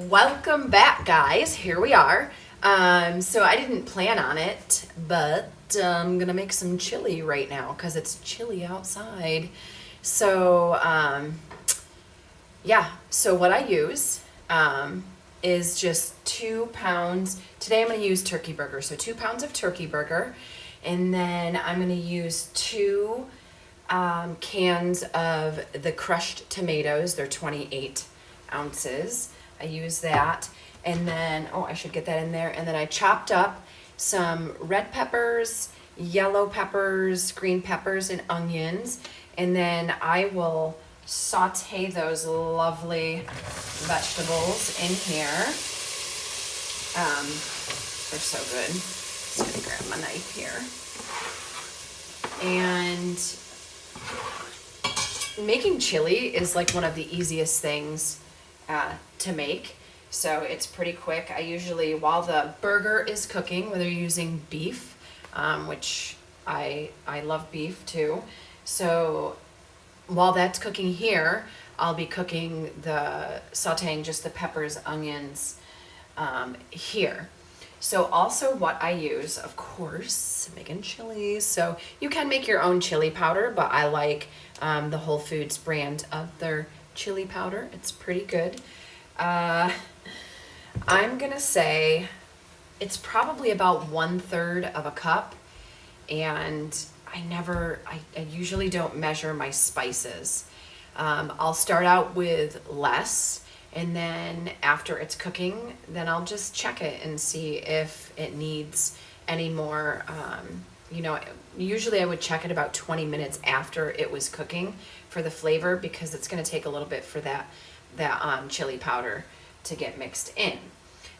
Welcome back, guys. Here we are. So I didn't plan on it, but I'm gonna make some chili right now because it's chilly outside. So yeah. So what I use is just 2 pounds. Today I'm gonna use turkey burger. So 2 pounds of turkey burger, and then I'm gonna use two cans of the crushed tomatoes. They're 28 ounces. I use that. And then, oh, I should get that in there. And then I chopped up some red peppers, yellow peppers, green peppers, and onions. And then I will saute those lovely vegetables in here. They're so good. Just gonna grab my knife here. And making chili is like one of the easiest things to make. So it's pretty quick. I usually, while the burger is cooking, whether you're using beef, which I love beef too. So while that's cooking here, I'll be cooking sauteing just the peppers, onions here. So also what I use, of course, making chilies. So you can make your own chili powder, but I like the Whole Foods brand of their chili powder. It's pretty good. I'm gonna say it's probably about 1/3 of a cup, and I usually don't measure my spices. I'll start out with less, and then after it's cooking, then I'll just check it and see if it needs any more. Usually I would check it about 20 minutes after it was cooking for the flavor, because it's going to take a little bit for that chili powder to get mixed in.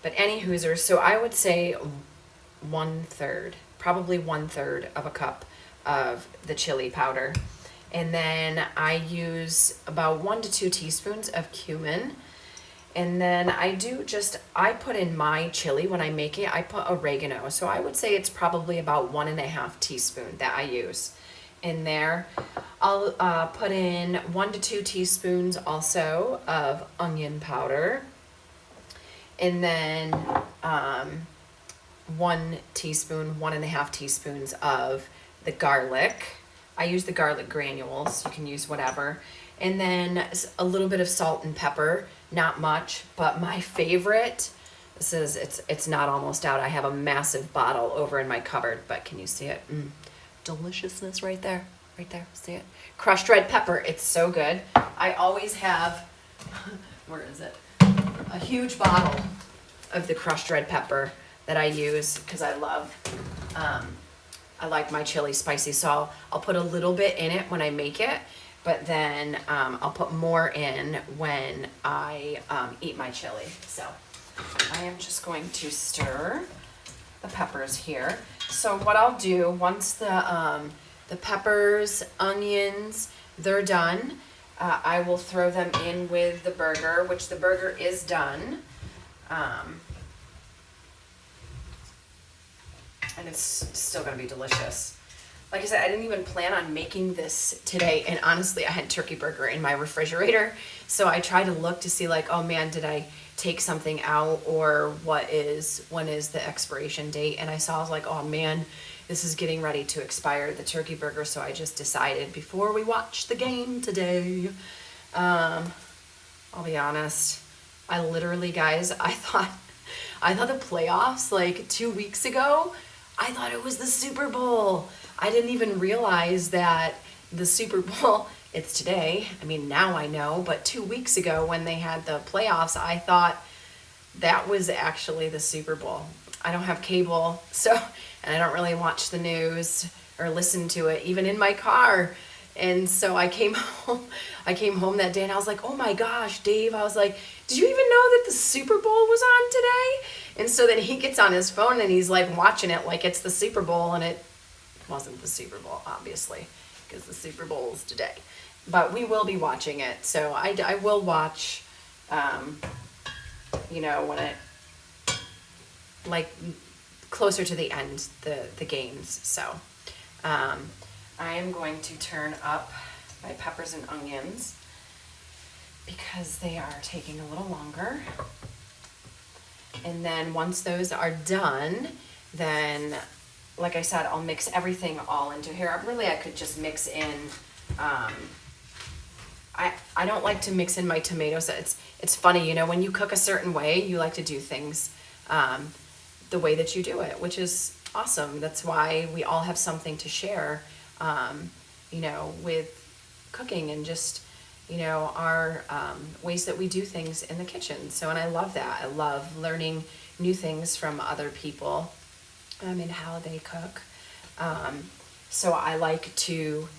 But any Hoosers, so I would say 1/3, probably 1/3 of a cup of the chili powder. And then I use about 1 to 2 teaspoons of cumin. And then I put in my chili when I make it, I put oregano. So I would say it's probably about 1.5 teaspoon that I use in there. I'll put in 1 to 2 teaspoons also of onion powder. And then 1.5 teaspoons of the garlic. I use the garlic granules. You can use whatever. And then a little bit of salt and pepper. Not much, but my favorite, it's not almost out. I have a massive bottle over in my cupboard, but can you see it? Deliciousness right there, see it? Crushed red pepper, it's so good. I always have, where is it? A huge bottle of the crushed red pepper that I use because I like my chili spicy, so I'll put a little bit in it when I make it. But then I'll put more in when I eat my chili. So I am just going to stir the peppers here. So what I'll do once the peppers, onions, they're done, I will throw them in with the burger, which the burger is done. And it's still gonna be delicious. Like I said, I didn't even plan on making this today, and honestly, I had turkey burger in my refrigerator, so I tried to look to see like, oh man, did I take something out, or when is the expiration date? And I was like, oh man, this is getting ready to expire, the turkey burger, so I just decided before we watch the game today, I'll be honest, I literally, guys, I thought the playoffs like 2 weeks ago, I thought it was the Super Bowl. I didn't even realize that the Super Bowl, it's today. I mean, now I know, but 2 weeks ago when they had the playoffs, I thought that was actually the Super Bowl. I don't have cable, and I don't really watch the news or listen to it, even in my car. And so I came home that day and I was like, oh my gosh, Dave, I was like, did you even know that the Super Bowl was on today? And so then he gets on his phone and he's like watching it like it's the Super Bowl, and it wasn't the Super Bowl, obviously, because the Super Bowl is today. But we will be watching it, so I will watch, when it, like, closer to the end, the games. So I am going to turn up my peppers and onions because they are taking a little longer. And then once those are done, then, like I said, I'll mix everything all into here. Really, I could just mix in, I don't like to mix in my tomatoes. It's funny, you know, when you cook a certain way, you like to do things the way that you do it, which is awesome. That's why we all have something to share, you know, with cooking and just, you know, our ways that we do things in the kitchen. So, and I love that. I love learning new things from other people and how they cook. So I like to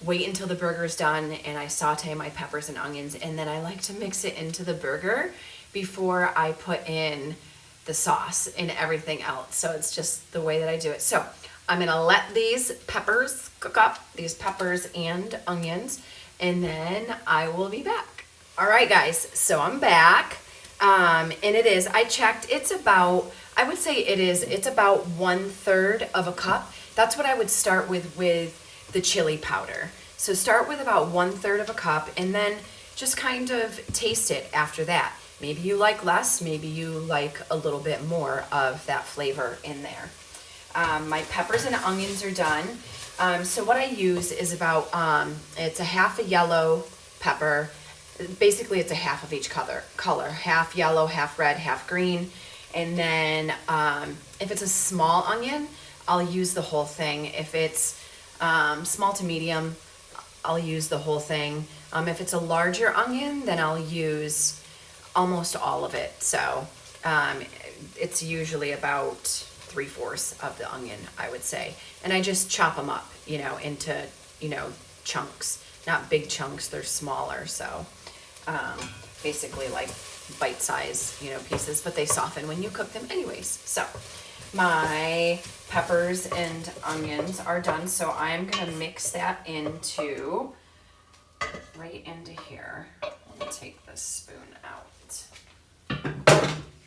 wait until the burger's done and I saute my peppers and onions, and then I like to mix it into the burger before I put in the sauce and everything else. So it's just the way that I do it. So I'm gonna let these peppers cook up, these peppers and onions, and then I will be back. All right, guys, so I'm back. And it is, I checked, it's about, I would say it's about 1/3 of a cup. That's what I would start with the chili powder. So start with about 1/3 of a cup and then just kind of taste it after that. Maybe you like less, maybe you like a little bit more of that flavor in there. My peppers and onions are done. So what I use is about, it's a half a yellow pepper. Basically it's a half of each color, half yellow, half red, half green. And then if it's a small onion, I'll use the whole thing. If it's small to medium, I'll use the whole thing. If it's a larger onion, then I'll use almost all of it. So it's usually about 3/4 of the onion, I would say. And I just chop them up, you know, into, you know, chunks, not big chunks, they're smaller. So basically like bite-sized, you know, pieces, but they soften when you cook them anyways. So my peppers and onions are done. So I'm gonna mix that into, right into here. Let me take this spoon out.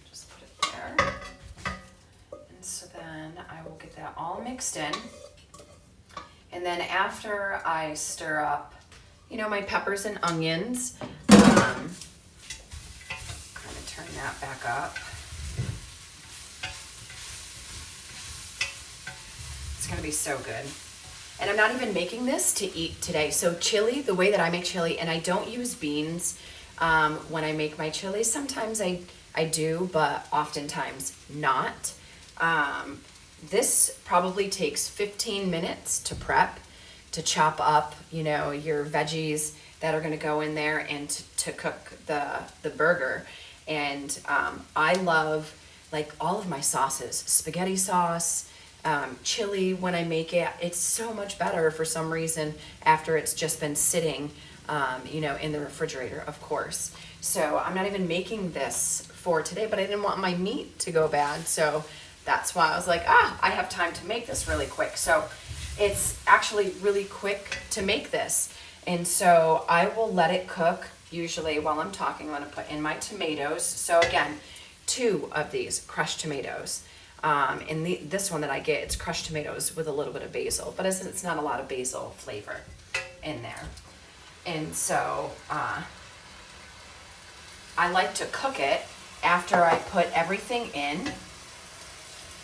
Just put it there. And so then I will get that all mixed in. And then after I stir up, you know, my peppers and onions, kind of turn that back up. It's gonna be so good. And I'm not even making this to eat today. So chili, the way that I make chili, and I don't use beans when I make my chili. Sometimes I do, but oftentimes not. This probably takes 15 minutes to prep, to chop up, you know, your veggies that are gonna go in there and to cook the burger. And I love like all of my sauces, spaghetti sauce, chili when I make it. It's so much better for some reason after it's just been sitting, you know, in the refrigerator, of course. So I'm not even making this for today, but I didn't want my meat to go bad. So that's why I was like, I have time to make this really quick. So it's actually really quick to make this. And so I will let it cook. Usually while I'm talking, I'm gonna put in my tomatoes. So again, 2 of these crushed tomatoes. And this one that I get, it's crushed tomatoes with a little bit of basil, but it's not a lot of basil flavor in there. And so I like to cook it after I put everything in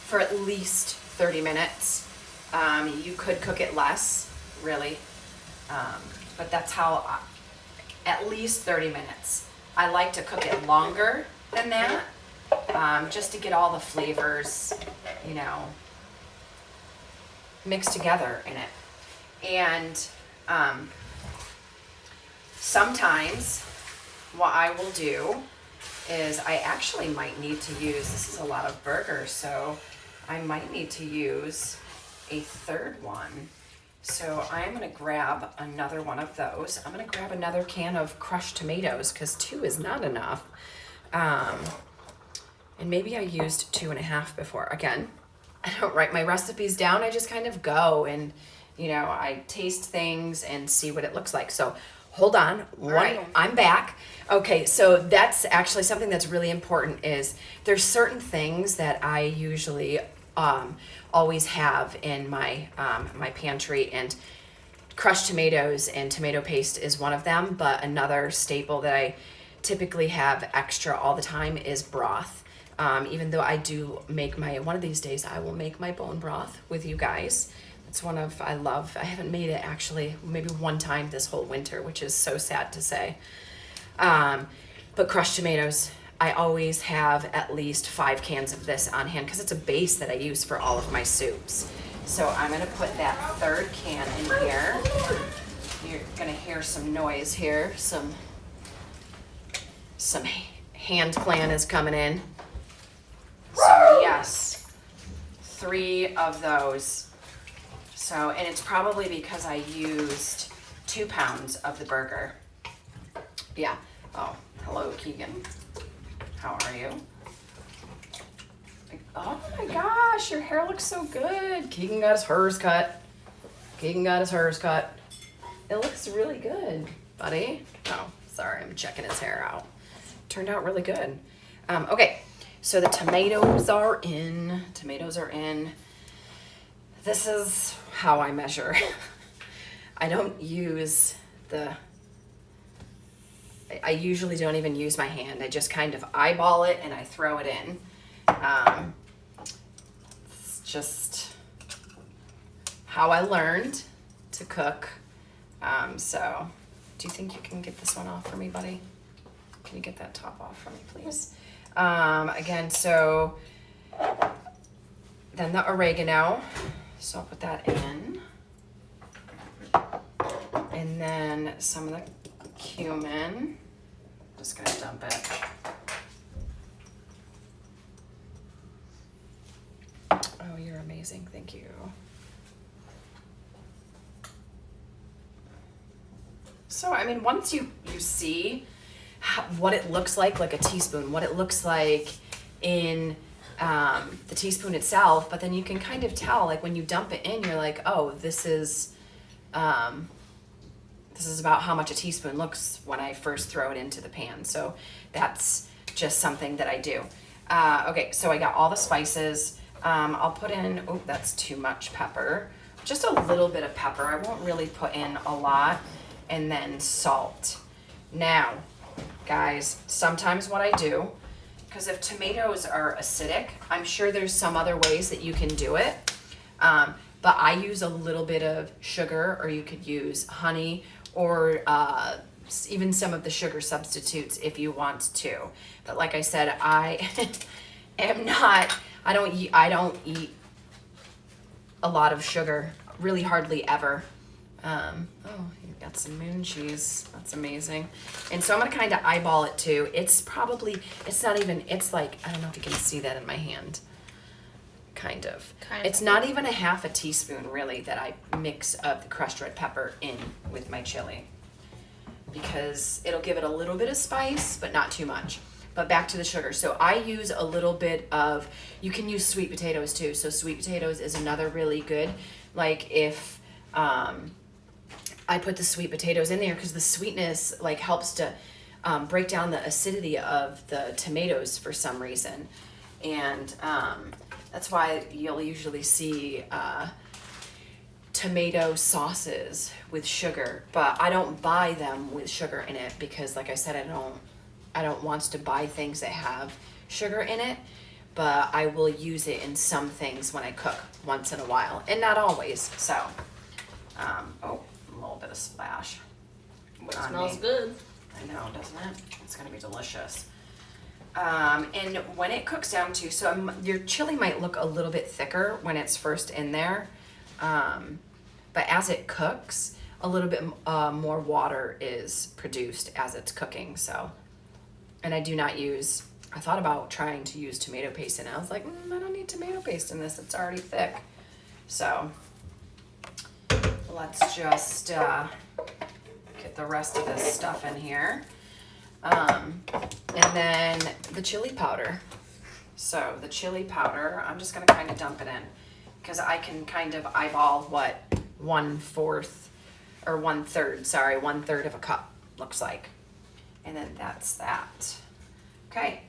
for at least 30 minutes. You could cook it less, really, but that's how, at least 30 minutes. I like to cook it longer than that. Just to get all the flavors, you know, mixed together in it. And sometimes what I will do is I actually might need to use, this is a lot of burger, so I might need to use a 3rd one. So I'm gonna grab another one of those. I'm gonna grab another can of crushed tomatoes because 2 is not enough. And maybe I used 2.5 before. Again, I don't write my recipes down. I just kind of go and, you know, I taste things and see what it looks like. So hold on, I'm back. Okay, so that's actually something that's really important is there's certain things that I usually always have in my my pantry, and crushed tomatoes and tomato paste is one of them, but another staple that I typically have extra all the time is broth. Even though I do make one of these days, I will make my bone broth with you guys. It's I haven't made it actually, maybe one time this whole winter, which is so sad to say. But crushed tomatoes, I always have at least 5 cans of this on hand because it's a base that I use for all of my soups. So I'm gonna put that 3rd can in here. You're gonna hear some noise here. Some hand clan is coming in. So yes, 3 of those. So, and it's probably because I used 2 pounds of the burger. Yeah. Oh, hello, Keegan. How are you? Oh my gosh, your hair looks so good. Keegan got his hers cut. It looks really good, buddy. Oh, sorry, I'm checking his hair out. Turned out really good. Okay, so the tomatoes are in. This is how I measure. I don't use I usually don't even use my hand. I just kind of eyeball it and I throw it in. It's just how I learned to cook. So do you think you can get this one off for me, buddy? Can you get that top off for me, please? Again, so then the oregano. So I'll put that in. And then some of the cumin. Just gonna dump it. Oh, you're amazing. Thank you. So, I mean, once you see what it looks like a teaspoon, what it looks like in the teaspoon itself, but then you can kind of tell, like when you dump it in, you're like, oh, this is about how much a teaspoon looks when I first throw it into the pan. So that's just something that I do. Okay, so I got all the spices. I'll put in, oh, that's too much pepper. Just a little bit of pepper. I won't really put in a lot. And then salt. Now, guys, sometimes what I do, because if tomatoes are acidic, I'm sure there's some other ways that you can do it. But I use a little bit of sugar, or you could use honey, or even some of the sugar substitutes if you want to. But like I said, I don't eat a lot of sugar, really hardly ever. Oh, you've got some moon cheese. That's amazing. And so I'm gonna kind of eyeball it too. It's like, I don't know if you can see that in my hand. Kind of. It's not even a half a teaspoon really that I mix of the crushed red pepper in with my chili, because it'll give it a little bit of spice, but not too much. But back to the sugar. So I use a little bit of, you can use sweet potatoes too. So sweet potatoes is another really good, like if, I put the sweet potatoes in there because the sweetness like helps to break down the acidity of the tomatoes for some reason. And that's why you'll usually see tomato sauces with sugar, but I don't buy them with sugar in it because, like I said, I don't want to buy things that have sugar in it, but I will use it in some things when I cook once in a while, and not always. So, oh, a little bit of splash. It smells good. I know, doesn't it? It's gonna be delicious. And when it cooks down to, so your chili might look a little bit thicker when it's first in there, but as it cooks, a little bit more water is produced as it's cooking. So, and I do not use, I thought about trying to use tomato paste, and I was like, I don't need tomato paste in this, it's already thick. So let's just get the rest of this stuff in here. And then the chili powder. So the chili powder, I'm just gonna kind of dump it in because I can kind of eyeball what 1/3 of a cup looks like. And then that's that. Okay,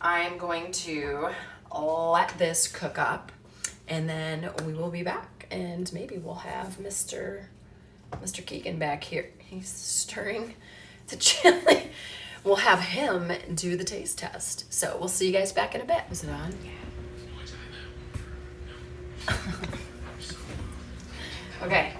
I'm going to let this cook up and then we will be back and maybe we'll have Mr. Keegan back here. He's stirring the chili. we'll have him do the taste test. So we'll see you guys back in a bit. Is it on? Okay.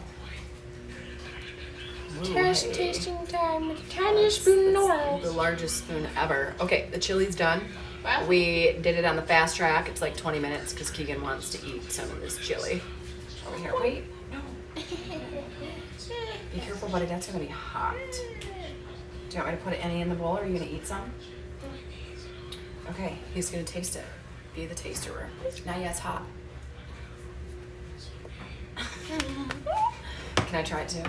Tasting time with the tiniest spoon in the world. The largest spoon ever. Okay, the chili's done. Wow. We did it on the fast track. It's like 20 minutes because Keegan wants to eat some of this chili. Over here. Wait, no. Be careful, buddy. That's gonna be hot. Do you want me to put any in the bowl, or are you gonna eat some? Okay, he's gonna taste it. Be the tasterer. Now, yeah, it's hot. Can I try it too?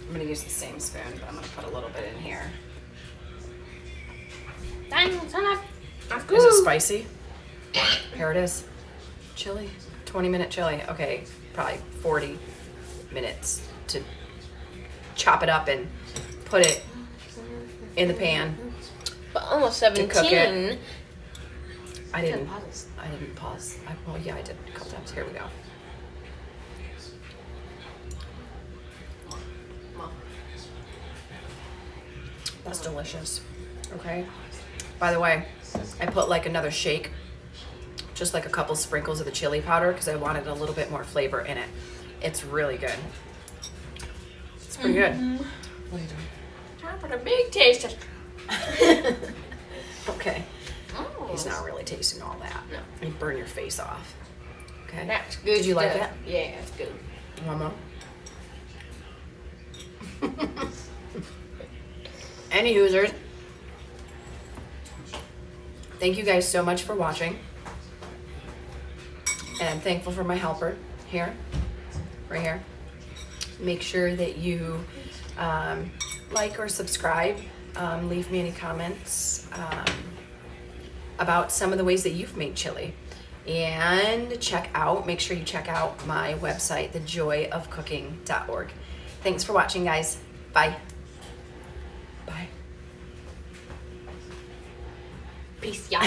I'm gonna use the same spoon, but I'm gonna put a little bit in here. Dang, son, that's Is it spicy? Here it is. Chili. 20-minute chili. Okay, probably 40 minutes to chop it up and put it in the pan. But almost To cook 17. it. I Good didn't pauses. pause. Well, yeah, I did a couple times. Here we go. That's delicious. Okay. By the way, I put like another shake, just like a couple sprinkles of the chili powder because I wanted a little bit more flavor in it. It's really good. It's pretty good. What are you Time for the big taste test. doing? Okay. Oh. He's not really tasting all that. No. You burn your face off. Okay. That's good. Did you like stuff. it? Yeah, it's good. One more. Any Hoosers. Thank you guys so much for watching. And I'm thankful for my helper here, right here. Make sure that you like or subscribe. Leave me any comments about some of the ways that you've made chili. And make sure you check out my website, thejoyofcooking.org. Thanks for watching, guys. Bye. Bye. Peace, y'all.